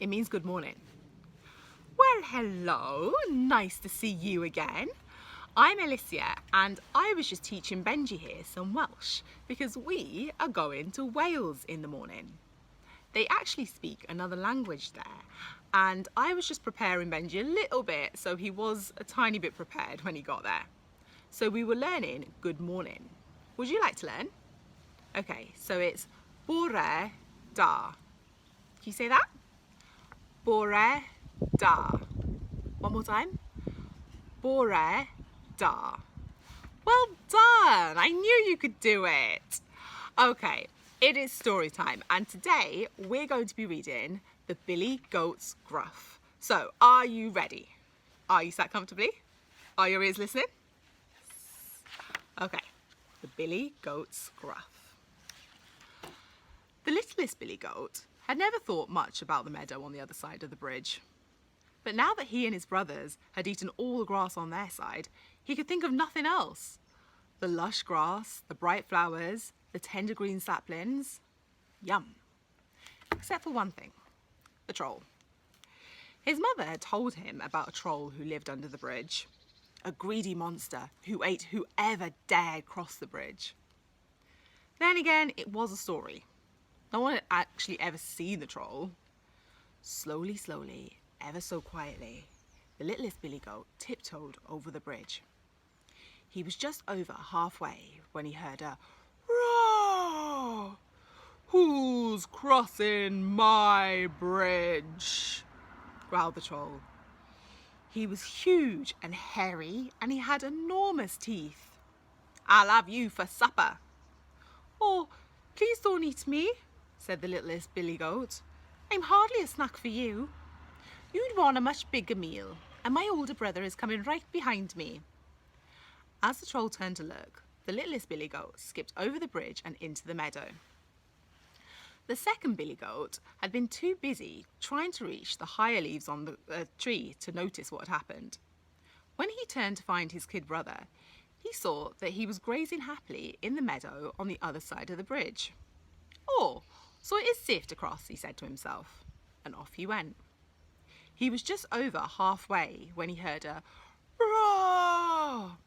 It means good morning. Well, hello, nice to see you again. I'm Elicia and I was just teaching Benji here some Welsh because we are going to Wales in the morning. They actually speak another language there and I was just preparing Benji a little bit so he was a tiny bit prepared when he got there. So we were learning good morning. Would you like to learn? Okay, so it's bore da. Can you say that? Bore da. One more time. Bore da. Well done! I knew you could do it. Okay, it is story time and today we're going to be reading The Billy Goat's Gruff. So, are you ready? Are you sat comfortably? Are your ears listening? Okay, The Billy Goat's Gruff. The littlest Billy Goat had never thought much about the meadow on the other side of the bridge. But now that he and his brothers had eaten all the grass on their side, he could think of nothing else. The lush grass, the bright flowers, the tender green saplings. Yum. Except for one thing, the troll. His mother had told him about a troll who lived under the bridge. A greedy monster who ate whoever dared cross the bridge. Then again, it was a story. No one had actually ever seen the troll. Slowly, slowly, ever so quietly, the littlest Billy Goat tiptoed over the bridge. He was just over halfway when he heard a roar. "Who's crossing my bridge?" growled the troll. He was huge and hairy and he had enormous teeth. "I'll have you for supper." "Oh, please don't eat me," said the littlest Billy Goat. "I'm hardly a snack for you. You'd want a much bigger meal, and my older brother is coming right behind me." As the troll turned to look, the littlest Billy Goat skipped over the bridge and into the meadow. The second Billy Goat had been too busy trying to reach the higher leaves on the tree to notice what had happened. When he turned to find his kid brother, he saw that he was grazing happily in the meadow on the other side of the bridge. "Oh, so it is safe to cross," he said to himself, and off he went. He was just over halfway when he heard a roar.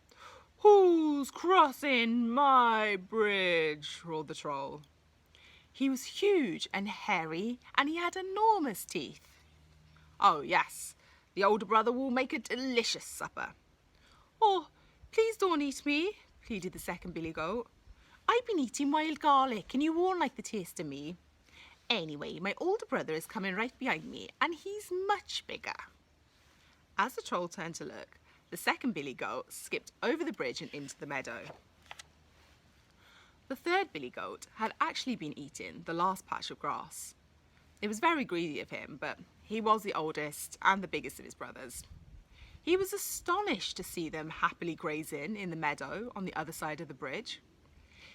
"Who's crossing my bridge?" roared the troll. He was huge and hairy and he had enormous teeth. "Oh yes, the older brother will make a delicious supper." "Oh, please don't eat me," pleaded the second Billy Goat. "I've been eating wild garlic and you won't like the taste of me. Anyway, my older brother is coming right behind me and he's much bigger." As the troll turned to look, the second Billy Goat skipped over the bridge and into the meadow. The third Billy Goat had actually been eating the last patch of grass. It was very greedy of him, but he was the oldest and the biggest of his brothers. He was astonished to see them happily grazing in the meadow on the other side of the bridge.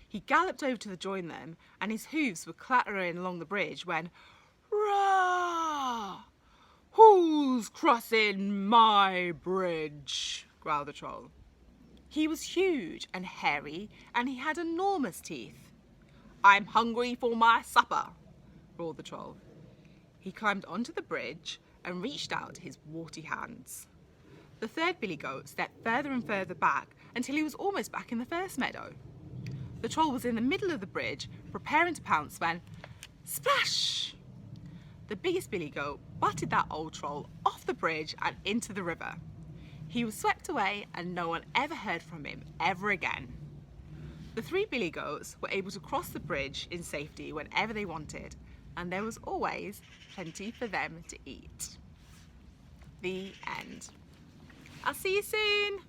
He galloped over to join them, and his hooves were clattering along the bridge when, "Roar! Who's crossing my bridge?" growled the troll. He was huge and hairy, and he had enormous teeth. "I'm hungry for my supper," roared the troll. He climbed onto the bridge and reached out his warty hands. The third Billy Goat stepped further and further back until he was almost back in the first meadow. The troll was in the middle of the bridge, preparing to pounce when, splash! The biggest Billy Goat butted that old troll off the bridge and into the river. He was swept away and no one ever heard from him ever again. The three billy goats were able to cross the bridge in safety whenever they wanted, and there was always plenty for them to eat. The end. I'll see you soon.